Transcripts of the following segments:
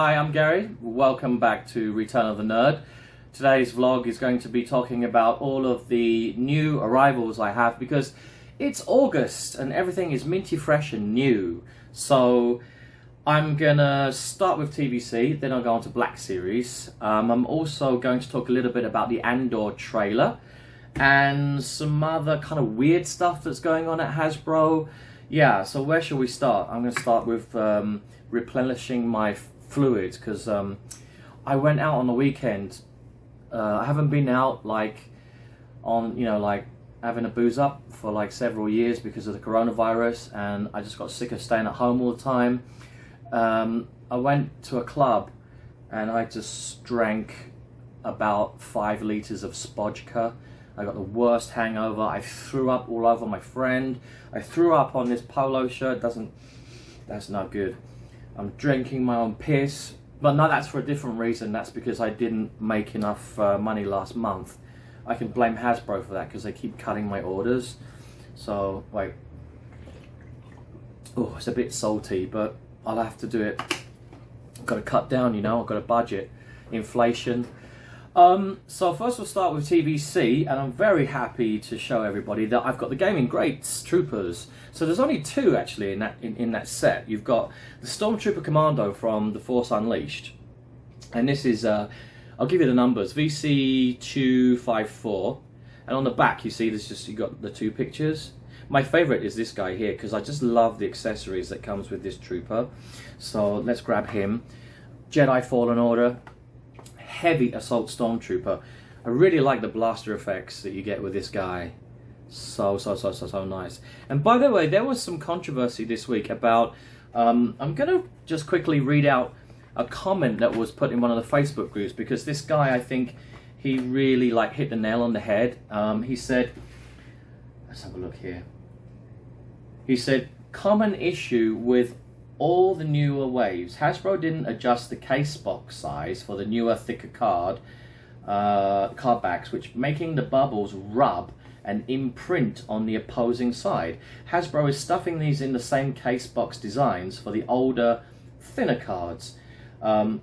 Hi, I'm Gary. Welcome back to Return of the Nerd. Today's vlog is going to be talking about all of the new arrivals I have because it's August and everything is minty fresh and new. So I'm gonna start with TVC, then I'll go on to Black Series. I'm also going to talk a little bit about the Andor trailer and some other kind of weird stuff that's going on at Hasbro. Yeah, so where shall we start? I'm going to start with replenishing my fluids because I went out on the weekend. I haven't been out like having a booze up for like several years because of the coronavirus, and I just got sick of staying at home all the time. I went to a club and I just drank about 5 liters of spodka. I got the worst hangover. I threw up all over my friend. I threw up on this polo shirt. That's not good. I'm drinking my own piss. But no, that's for a different reason. That's because I didn't make enough money last month. I can blame Hasbro for that because they keep cutting my orders. So, wait. Oh, it's a bit salty, but I'll have to do it. I've got to cut down, you know. I've got a budget. Inflation. So first we'll start with TVC, and I'm very happy to show everybody that I've got the Gaming Greats Troopers. So there's only 2 actually in that set. You've got the Stormtrooper Commando from The Force Unleashed, and this is I'll give you the numbers, VC254, and on the back you see you got the 2 pictures. My favourite is this guy here because I just love the accessories that comes with this trooper. So let's grab him. Jedi Fallen Order. Heavy assault stormtrooper. I really like the blaster effects that you get with this guy. So nice. And by the way, there was some controversy this week about I'm gonna just quickly read out a comment that was put in one of the Facebook groups because this guy, I think he really like hit the nail on the head. He said, let's have a look here. He said, common issue with all the newer waves. Hasbro didn't adjust the case box size for the newer, thicker card backs, which making the bubbles rub and imprint on the opposing side. Hasbro is stuffing these in the same case box designs for the older, thinner cards. And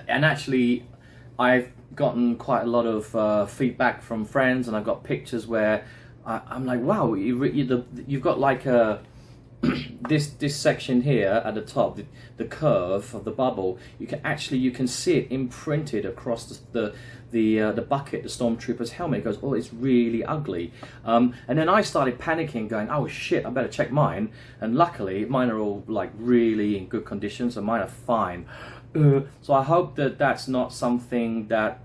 actually, I've gotten quite a lot of feedback from friends, and I've got pictures where I'm like, wow, you've got like a this section here at the top, the curve of the bubble, you can see it imprinted across the bucket, the Stormtrooper's helmet. It goes, oh, it's really ugly. And then I started panicking, going, oh shit, I better check mine. And luckily, mine are all like really in good condition, so mine are fine. So I hope that that's not something that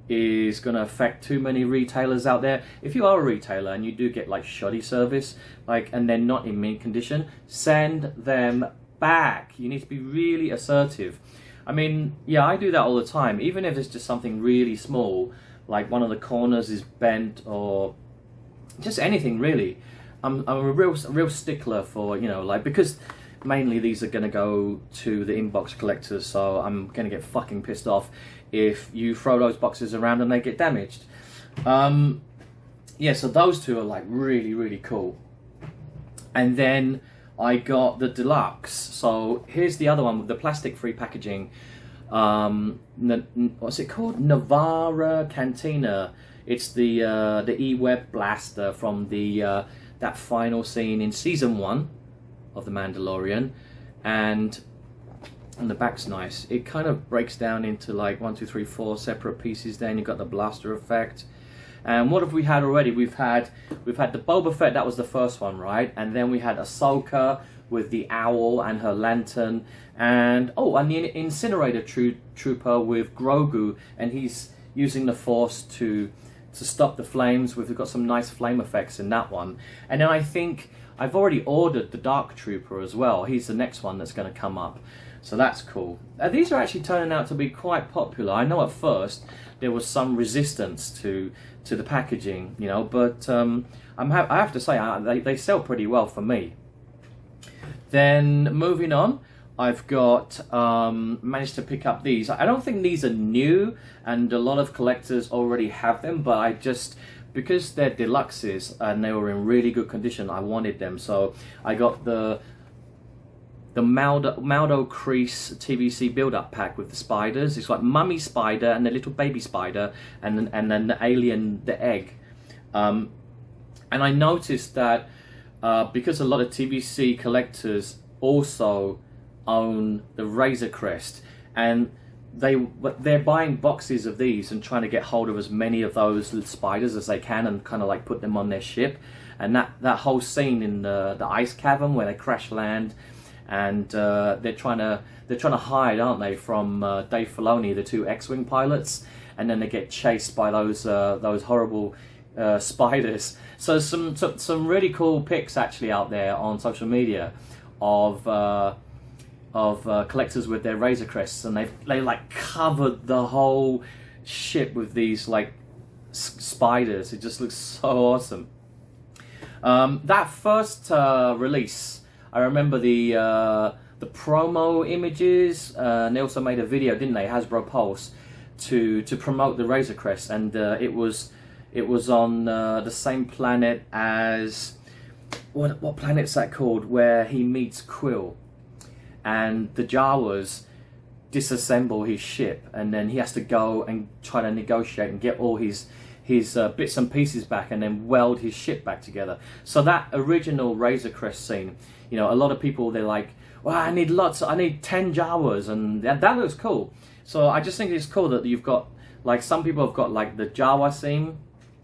is going to affect too many retailers out there. If you are a retailer and you do get like shoddy service, and they're not in mint condition, send them back. You need to be really assertive. I mean, yeah, I do that all the time, even if it's just something really small, like one of the corners is bent or just anything really. I'm a real stickler for, because mainly these are going to go to the inbox collectors, so I'm going to get fucking pissed off if you throw those boxes around and they get damaged. Yeah, so those 2 are like really cool. And then I got the Deluxe. So here's the other one with the plastic-free packaging. What's it called? Navara Cantina. It's the E-Web blaster from that final scene in season 1 of The Mandalorian, and the back's nice. It kind of breaks down into like 1, 2, 3, 4 separate pieces. Then you've got the blaster effect. And what have we had already? We've had the Boba Fett. That was the first one, right? And then we had Ahsoka with the owl and her lantern, and the incinerator trooper with Grogu, and he's using the Force to stop the flames. We've got some nice flame effects in that one. And then I think I've already ordered the Dark Trooper as well. He's the next one that's going to come up. So that's cool. These are actually turning out to be quite popular. I know at first there was some resistance to the packaging, but I have to say they sell pretty well for me. Then moving on, I've got managed to pick up these. I don't think these are new, and a lot of collectors already have them, but because they're deluxes and they were in really good condition, I wanted them. So I got the the Maldo Crease TVC build-up pack with the spiders. It's like Mummy Spider and the little baby spider, and then the alien, the egg. And I noticed that because a lot of TVC collectors also own the Razor Crest, and they're buying boxes of these and trying to get hold of as many of those spiders as they can and kind of like put them on their ship. And that whole scene in the ice cavern where they crash land, and they're trying to hide, aren't they, from Dave Filoni, the 2 X-wing pilots, and then they get chased by those horrible spiders. So some really cool pics actually out there on social media of collectors with their Razor Crests, and they like covered the whole ship with these like spiders. It just looks so awesome. That first release, I remember the promo images, and they also made a video, didn't they, Hasbro Pulse, to promote the Razor Crest, and it was on the same planet as what planet's that called, where he meets Quill, and the Jawas disassemble his ship, and then he has to go and try to negotiate and get all his bits and pieces back, and then weld his ship back together. So that original Razor Crest scene, you know, a lot of people, they're like, well, I need 10 Jawas, and that looks cool. So I just think it's cool that you've got, like, some people have got like the Jawa scene,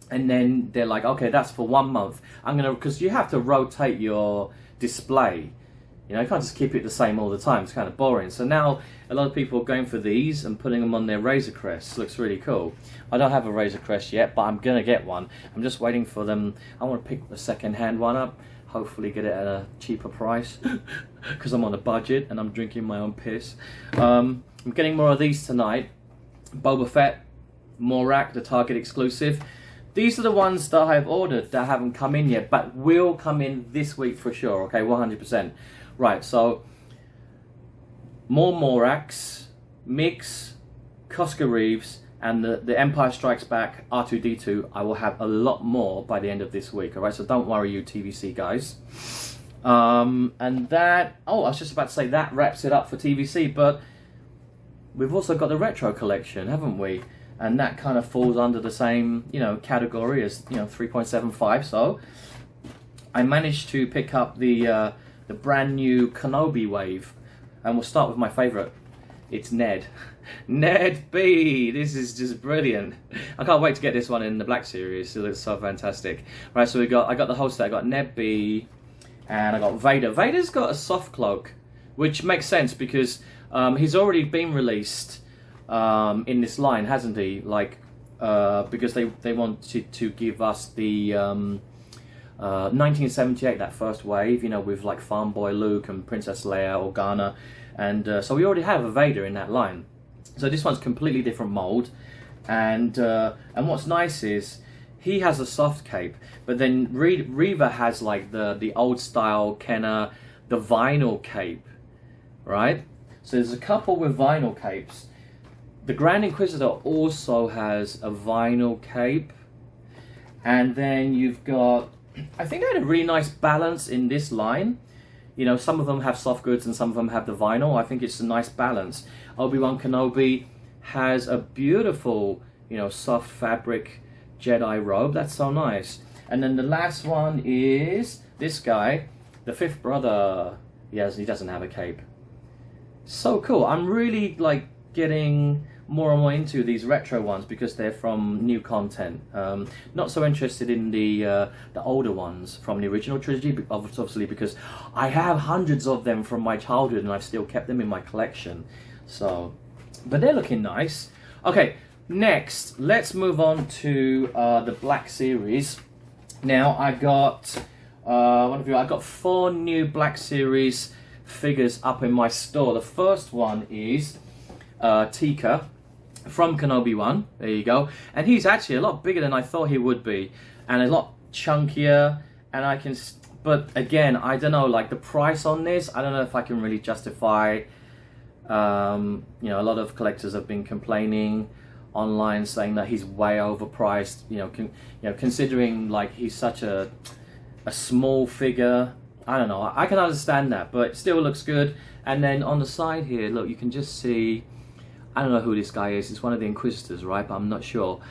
and then they're like, okay, that's for 1 month. Because you have to rotate your display. You know, you can't just keep it the same all the time. It's kind of boring. So now a lot of people are going for these and putting them on their Razor Crests. Looks really cool. I don't have a Razor Crest yet, but I'm going to get one. I'm just waiting for them. I want to pick a second-hand one up. Hopefully get it at a cheaper price. Because I'm on a budget and I'm drinking my own piss. I'm getting more of these tonight. Boba Fett, Morak, the Target exclusive. These are the ones that I've ordered that haven't come in yet, but will come in this week for sure, okay, 100%. Right, so more Moraks, Mix, Koska Reeves, and the Empire Strikes Back R2-D2. I will have a lot more by the end of this week, alright, so don't worry, you TVC guys. And that, I was just about to say that wraps it up for TVC, but we've also got the retro collection, haven't we? And that kind of falls under the same, you know, category as, you know, 3.75. So I managed to pick up the brand new Kenobi wave, and we'll start with my favorite. It's Ned. Ned B. This is just brilliant. I can't wait to get this one in the Black Series. It looks so fantastic. Right, so I got the whole set. I got Ned B, and I got Vader. Vader's got a soft cloak, which makes sense because he's already been released in this line, hasn't he? Like, because they wanted to give us the 1978, that first wave, you know, with like Farm Boy Luke and Princess Leia, Organa, and so we already have a Vader in that line. So this one's completely different mold, and what's nice is he has a soft cape, but then Reva has like the old style Kenner, the vinyl cape, right? So there's a couple with vinyl capes. The Grand Inquisitor also has a vinyl cape, and then you've got, I think they had a really nice balance in this line. You know, some of them have soft goods and some of them have the vinyl. I think it's a nice balance. Obi-Wan Kenobi has a beautiful, you know, soft fabric Jedi robe. That's so nice. And then the last one is this guy, the fifth brother. He doesn't have a cape. So cool. I'm really like getting more and more into these retro ones because they're from new content. Not so interested in the older ones from the original trilogy, obviously, because I have hundreds of them from my childhood and I've still kept them in my collection. So, but they're looking nice. Okay, next let's move on to the Black Series. Now I got I got 4 new Black Series figures up in my store. The first one is Tika from Kenobi 1, there you go, and he's actually a lot bigger than I thought he would be, and a lot chunkier, and but again, I don't know, like the price on this, I don't know if I can really justify. You know, a lot of collectors have been complaining online, saying that he's way overpriced, you know, considering like he's such a small figure, I don't know, I can understand that, but it still looks good. And then on the side here, look, you can just see, I don't know who this guy is. It's one of the Inquisitors, right? But I'm not sure.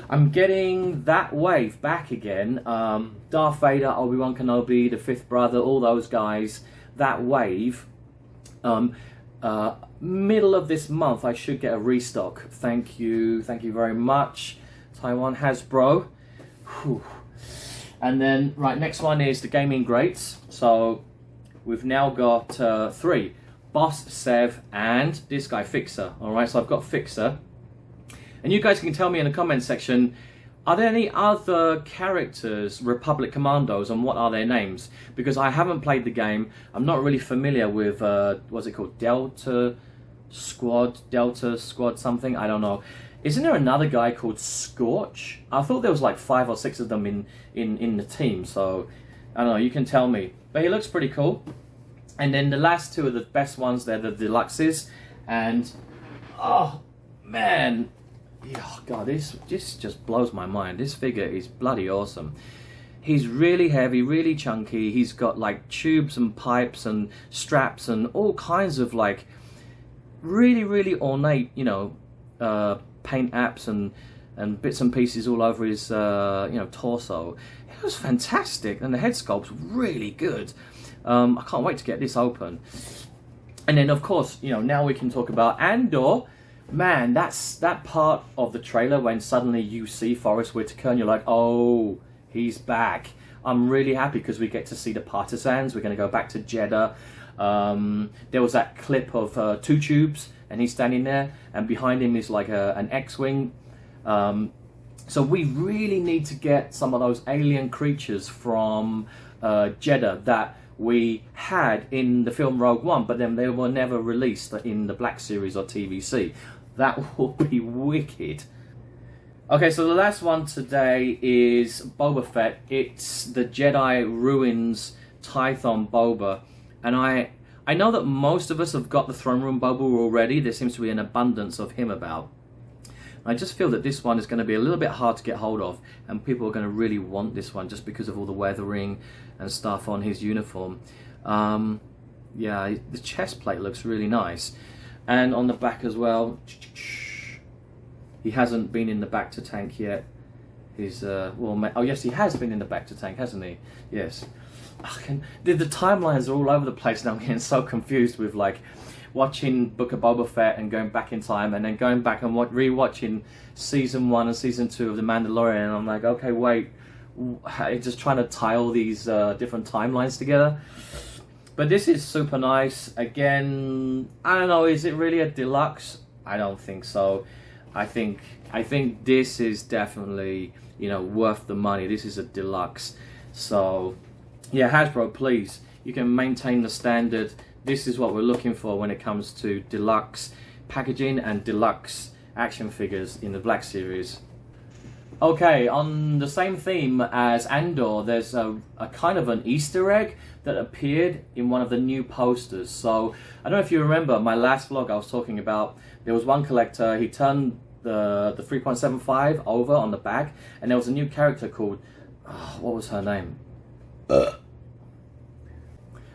I'm getting that wave back again. Darth Vader, Obi-Wan Kenobi, the Fifth Brother, all those guys. That wave. Middle of this month, I should get a restock. Thank you very much, Taiwan Hasbro. Whew. And then, right, next one is the gaming greats. So we've now got 3. Boss, Sev, and this guy, Fixer. Alright, so I've got Fixer. And you guys can tell me in the comment section, are there any other characters, Republic Commandos, and what are their names? Because I haven't played the game. I'm not really familiar with, what's it called? Delta Squad something? I don't know. Isn't there another guy called Scorch? I thought there was like 5 or 6 of them in the team, so I don't know, you can tell me. But he looks pretty cool. And then the last 2 are the best ones, they're the deluxes. And, oh, man. Oh, God, this just blows my mind. This figure is bloody awesome. He's really heavy, really chunky. He's got like tubes and pipes and straps and all kinds of like really, really ornate, you know, paint apps and bits and pieces all over his you know, torso. It was fantastic, and the head sculpt's really good. I can't wait to get this open. And then of course, you know, now we can talk about Andor. Man, that's that part of the trailer when suddenly you see Forrest Whitaker and you're like, oh, he's back. I'm really happy because we get to see the partisans. We're going to go back to Jeddah. There was that clip of 2 tubes and he's standing there, and behind him is like an X-Wing. So we really need to get some of those alien creatures from Jeddah that we had in the film Rogue One, but then they were never released in the Black Series or TVC. That will be wicked. Okay, so the last one today is Boba Fett. It's the Jedi Ruins Tython Boba, and I know that most of us have got the Throne Room Boba already. There seems to be an abundance of him about. I just feel that this one is going to be a little bit hard to get hold of, and people are going to really want this one just because of all the weathering and stuff on his uniform. Yeah, the chest plate looks really nice, and on the back as well. He hasn't been in the back to tank yet. He's well, oh yes, he has been in the back to tank, hasn't he? Yes. The timelines are all over the place now. I'm getting so confused with like watching Book of Boba Fett and going back in time, and then going back and re-watching season 1 and season 2 of The Mandalorian, and I'm like, okay, wait, just trying to tie all these different timelines together. But this is super nice. Again, I don't know, is it really a deluxe? I don't think so. I think this is definitely, you know, worth the money. This is a deluxe. So yeah, Hasbro, please, you can maintain the standard. This is what we're looking for when it comes to deluxe packaging and deluxe action figures in the Black Series. Okay, on the same theme as Andor, there's a kind of an Easter egg that appeared in one of the new posters. So I don't know if you remember my last vlog, I was talking about there was one collector, he turned the 3.75 over on the back, and there was a new character called, what was her name?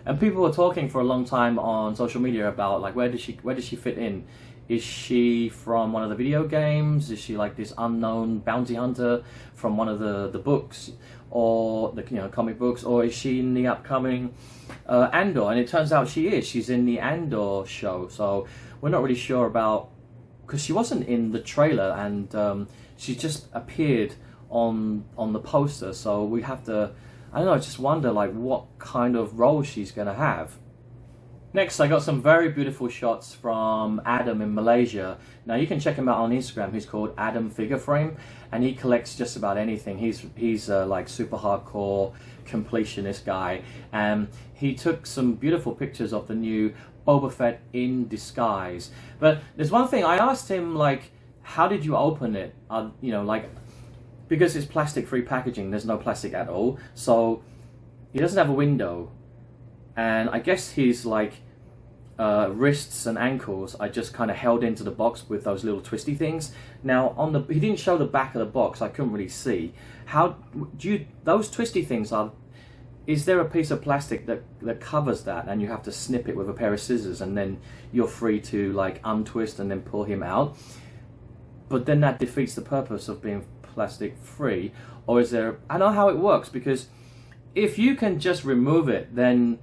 And people were talking for a long time on social media about like where does she fit in? Is she from one of the video games? Is she like this unknown bounty hunter from one of the books, or the, you know, comic books, or is she in the upcoming Andor? And it turns out she is. She's in the Andor show. So we're not really sure about, because she wasn't in the trailer, and she just appeared on the poster. So we have to, I don't know, just wonder like what kind of role she's going to have. Next, I got some very beautiful shots from Adam in Malaysia. Now you can check him out on Instagram. He's called Adam Figure Frame, and he collects just about anything. He's like super hardcore completionist guy, and he took some beautiful pictures of the new Boba Fett in disguise. But there's one thing I asked him, like, how did you open it? You know, like, because it's plastic-free packaging, there's no plastic at all, so he doesn't have a window, and I guess his like wrists and ankles are just kind of held into the box with those little twisty things. Now he didn't show the back of the box, I couldn't really see. How do you, those twisty things are is there a piece of plastic that covers that, and you have to snip it with a pair of scissors, and then you're free to like untwist and then pull him out? But then that defeats the purpose of being plastic free. Or is there, I don't know how it works, because if you can just remove it, then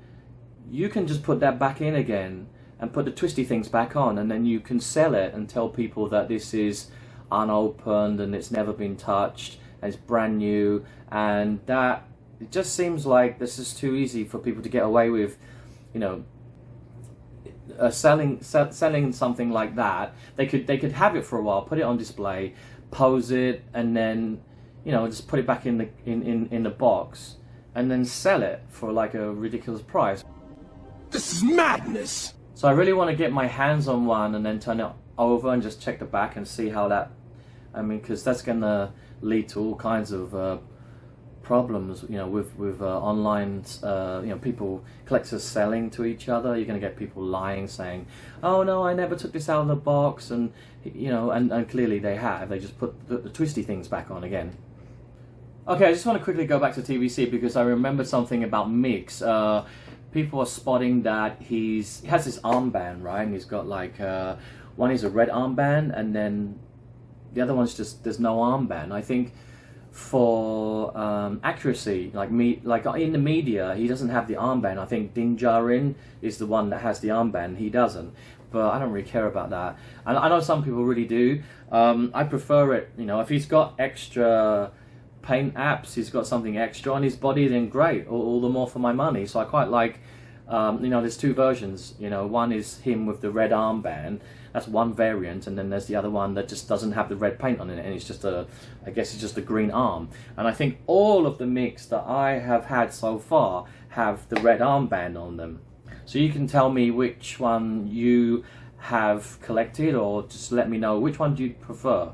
you can just put that back in again and put the twisty things back on, and then you can sell it and tell people that this is unopened and it's never been touched and it's brand new. And that, it just seems like this is too easy for people to get away with, you know, selling something like that. They could have it for a while, put it on display, pose it, and then, you know, just put it back in the box, and then sell it for like a ridiculous price. This is madness. So I really want to get my hands on one and then turn it over and just check the back and see how that, I mean, because that's gonna lead to all kinds of problems, you know, with online, you know, people, collectors selling to each other. You're going to get people lying, saying, oh no, I never took this out of the box, and, you know, and clearly they have. They just put the twisty things back on again. Okay, I just want to quickly go back to TVC because I remembered something about Mix. People are spotting that he has this armband, right? And he's got like, one is a red armband, and then the other one's just, there's no armband. I think for accuracy, like in the media, he doesn't have the armband. I think Din Djarin is the one that has the armband. He doesn't, but I don't really care about that. And I know some people really do. I prefer it, you know, if he's got extra paint apps, he's got something extra on his body, then great, all the more for my money. So I quite like, you know, there's two versions, you know, one is him with the red armband. That's one variant, and then there's the other one that just doesn't have the red paint on it, and it's just a, I guess it's just a green arm. And I think all of the Mix that I have had so far have the red armband on them. So you can tell me which one you have collected, or just let me know which one do you prefer.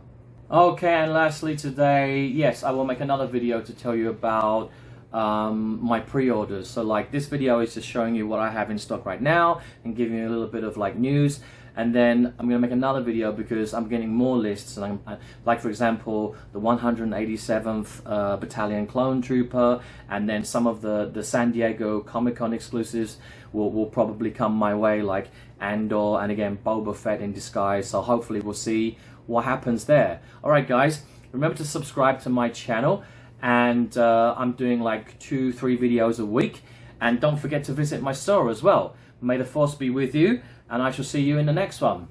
Okay, and lastly today, yes, I will make another video to tell you about my pre-orders. So like this video is just showing you what I have in stock right now and giving you a little bit of like news. And then I'm going to make another video because I'm getting more lists, and I'm, like for example the 187th Battalion Clone Trooper, and then some of the San Diego Comic-Con exclusives will probably come my way, like Andor, and again Boba Fett in disguise. So hopefully we'll see what happens there. Alright guys, remember to subscribe to my channel, and I'm doing like 2-3 videos a week, and don't forget to visit my store as well. May the Force be with you, and I shall see you in the next one.